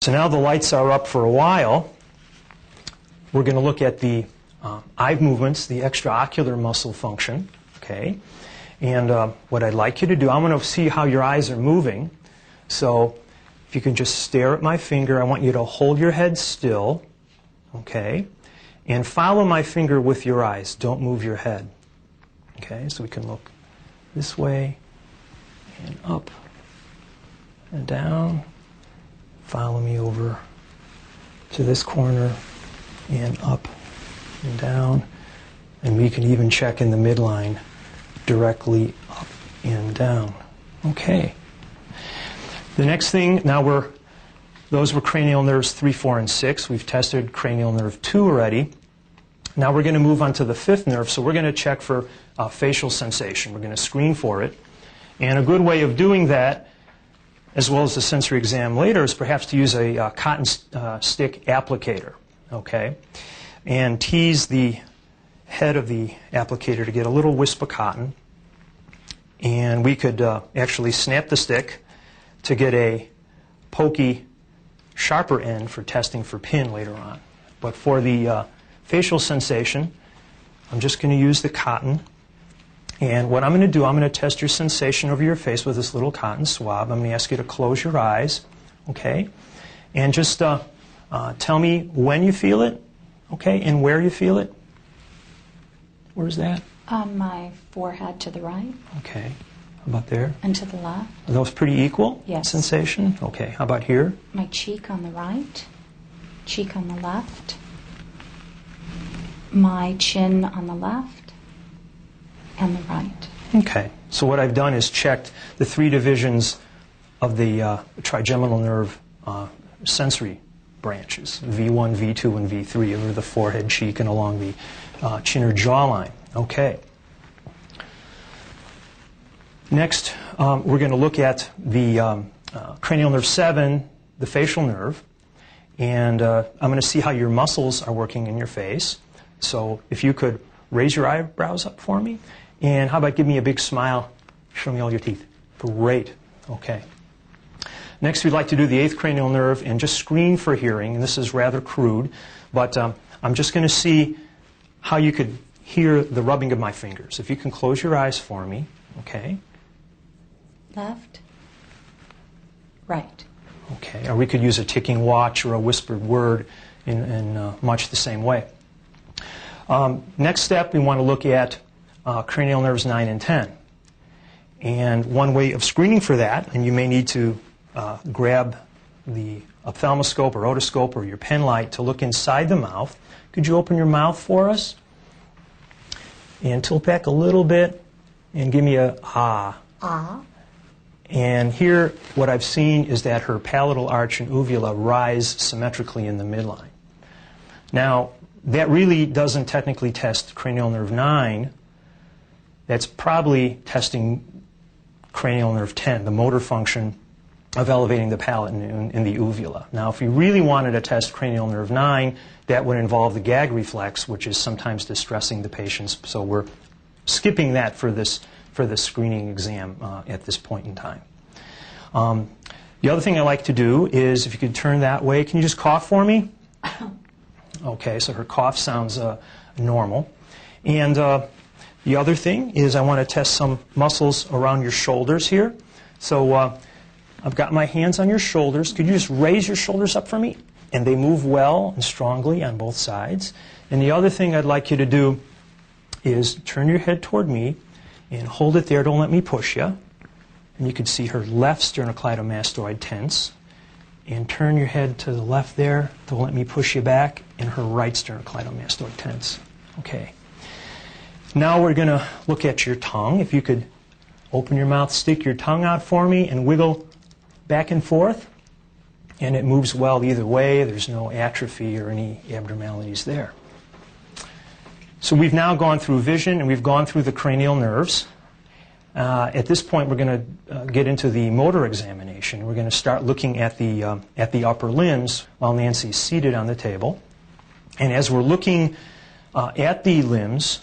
So now the lights are up for a while. We're going to look at the eye movements, the extraocular muscle function. Okay, and what I'd like you to do, I'm going to see how your eyes are moving. So if you can just stare at my finger, I want you to hold your head still. Okay, and follow my finger with your eyes. Don't move your head. Okay, so we can look this way and up and down. Follow me over to this corner and up and down. And we can even check in the midline directly up and down. Okay. The next thing, those were cranial nerves 3, 4, and 6. We've tested cranial nerve 2 already. Now we're going to move on to the 5th nerve, so we're going to check for facial sensation. We're going to screen for it. And a good way of doing that, as well as the sensory exam later, is perhaps to use a cotton stick applicator, okay? And tease the head of the applicator to get a little wisp of cotton. And we could actually snap the stick to get a pokey, sharper end for testing for pin later on. But for the facial sensation, I'm just going to use the cotton. And what I'm going to do, I'm going to test your sensation over your face with this little cotton swab. I'm going to ask you to close your eyes, okay? And just tell me when you feel it, okay, and where you feel it. Where's that? On my forehead to the right. Okay. How about there? And to the left. Are those pretty equal? Yes. Sensation? Okay. How about here? My cheek on the right, cheek on the left, my chin on the left, and the right. Okay. So what I've done is checked the 3 divisions of the trigeminal nerve sensory branches, V1, V2, and V3, over the forehead, cheek, and along the chin or jawline. Okay. Next, we're going to look at the cranial nerve 7, the facial nerve, and I'm going to see how your muscles are working in your face. So if you could raise your eyebrows up for me, and how about give me a big smile, show me all your teeth. Great. Okay. Next, we'd like to do the 8th cranial nerve and just screen for hearing, and this is rather crude, but I'm just going to see how you could hear the rubbing of my fingers. If you can close your eyes for me, okay. Left, right. Okay, or we could use a ticking watch or a whispered word in much the same way. Next step, we want to look at cranial nerves 9 and 10. And one way of screening for that, and you may need to grab the ophthalmoscope or otoscope or your pen light to look inside the mouth. Could you open your mouth for us? And tilt back a little bit and give me a ah. Ah. And here, what I've seen is that her palatal arch and uvula rise symmetrically in the midline. Now, that really doesn't technically test cranial nerve 9. That's probably testing cranial nerve 10, the motor function of elevating the palate in the uvula. Now, if you really wanted to test cranial nerve 9, that would involve the gag reflex, which is sometimes distressing the patients. So we're skipping that for this screening exam at this point in time. The other thing I like to do is, if you could turn that way, can you just cough for me? Okay, so her cough sounds normal. And the other thing is I want to test some muscles around your shoulders here. So I've got my hands on your shoulders. Could you just raise your shoulders up for me? And they move well and strongly on both sides. And the other thing I'd like you to do is turn your head toward me and hold it there. Don't let me push you. And you can see her left sternocleidomastoid tense. And turn your head to the left there. Don't let me push you back. And her right sternocleidomastoid tense. Okay. Now we're going to look at your tongue. If you could open your mouth, stick your tongue out for me, and wiggle back and forth. And it moves well either way. There's no atrophy or any abnormalities there. So we've now gone through vision, and we've gone through the cranial nerves. At this point, we're going to get into the motor examination. We're going to start looking at the upper limbs while Nancy's seated on the table. And as we're looking at the limbs,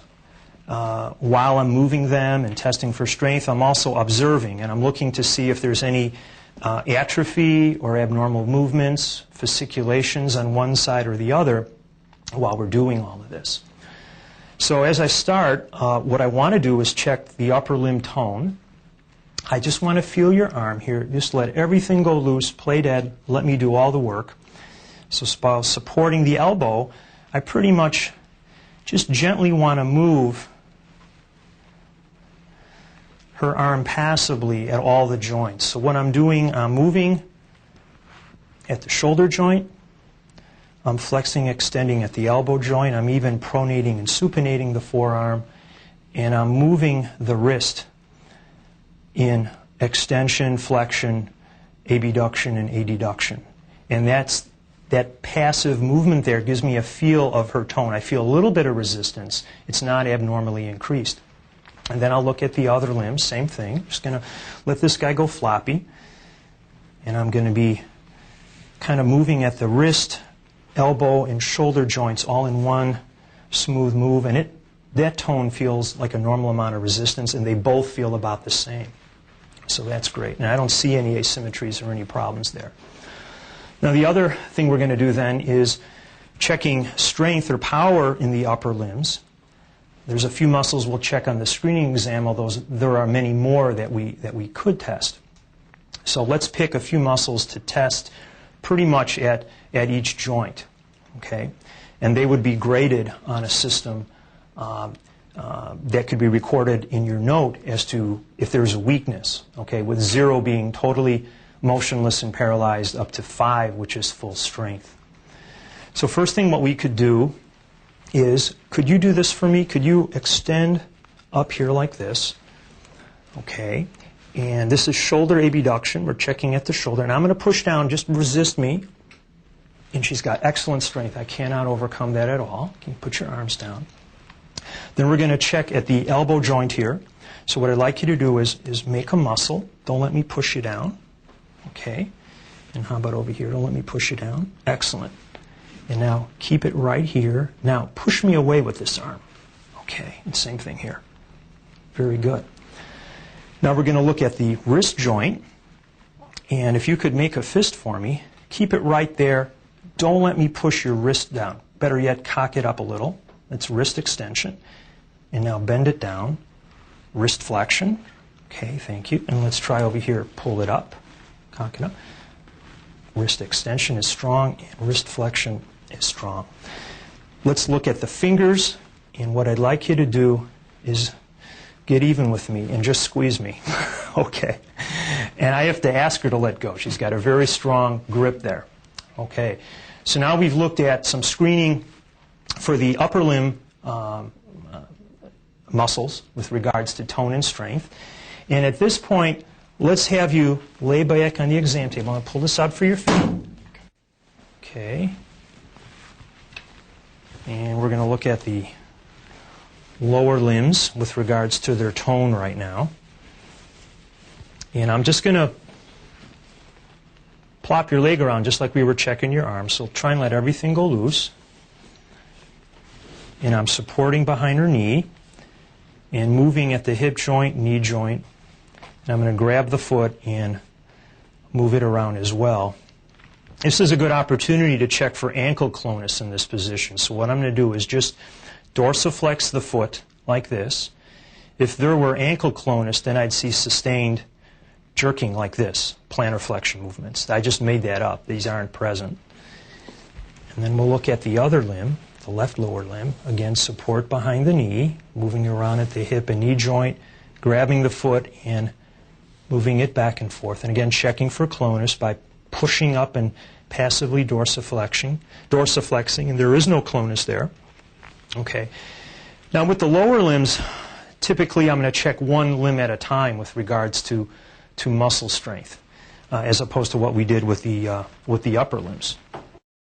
while I'm moving them and testing for strength, I'm also observing, and I'm looking to see if there's any atrophy or abnormal movements, fasciculations on one side or the other while we're doing all of this. So as I start, what I want to do is check the upper limb tone. I just want to feel your arm here. Just let everything go loose, play dead, let me do all the work. So while supporting the elbow, I pretty much just gently want to move her arm passively at all the joints. So what I'm doing, I'm moving at the shoulder joint, I'm flexing, extending at the elbow joint, I'm even pronating and supinating the forearm, and I'm moving the wrist in extension, flexion, abduction, and adduction. And that passive movement there gives me a feel of her tone. I feel a little bit of resistance. It's not abnormally increased. And then I'll look at the other limbs, same thing. Just going to let this guy go floppy. And I'm going to be kind of moving at the wrist, elbow, and shoulder joints all in one smooth move. And that tone feels like a normal amount of resistance, and they both feel about the same. So that's great. And I don't see any asymmetries or any problems there. Now the other thing we're going to do then is checking strength or power in the upper limbs. There's a few muscles we'll check on the screening exam, although there are many more that we could test. So let's pick a few muscles to test pretty much at each joint, okay? And they would be graded on a system that could be recorded in your note as to if there's a weakness, okay, with 0 being totally motionless and paralyzed up to 5, which is full strength. So first thing what we could do is, could you do this for me? Could you extend up here like this? Okay. And this is shoulder abduction. We're checking at the shoulder. And I'm going to push down. Just resist me. And she's got excellent strength. I cannot overcome that at all. Can you put your arms down? Then we're going to check at the elbow joint here. So what I'd like you to do is make a muscle. Don't let me push you down. Okay. And how about over here? Don't let me push you down. Excellent. And now keep it right here. Now push me away with this arm. Okay, and same thing here. Very good. Now we're going to look at the wrist joint. And if you could make a fist for me, keep it right there. Don't let me push your wrist down. Better yet, cock it up a little. That's wrist extension. And now bend it down. Wrist flexion. Okay, thank you. And let's try over here. Pull it up. Cock it up. Wrist extension is strong, and wrist flexion is strong. Let's look at the fingers, and what I'd like you to do is get even with me and just squeeze me. Okay. And I have to ask her to let go. She's got a very strong grip there. Okay. So now we've looked at some screening for the upper limb muscles with regards to tone and strength. And at this point, let's have you lay back on the exam table. I'm going to pull this out for your feet. Okay. And we're going to look at the lower limbs with regards to their tone right now. And I'm just going to plop your leg around just like we were checking your arm. So try and let everything go loose. And I'm supporting behind her knee and moving at the hip joint, knee joint. And I'm going to grab the foot and move it around as well. This is a good opportunity to check for ankle clonus in this position. So what I'm going to do is just dorsiflex the foot like this. If there were ankle clonus, then I'd see sustained jerking like this, plantar flexion movements. I just made that up. These aren't present. And then we'll look at the other limb, the left lower limb. Again, support behind the knee, moving around at the hip and knee joint, grabbing the foot and moving it back and forth. And again, checking for clonus by pushing up and passively dorsiflexing, and there is no clonus there. Okay. Now with the lower limbs, typically I'm going to check one limb at a time with regards to muscle strength, as opposed to what we did with the upper limbs.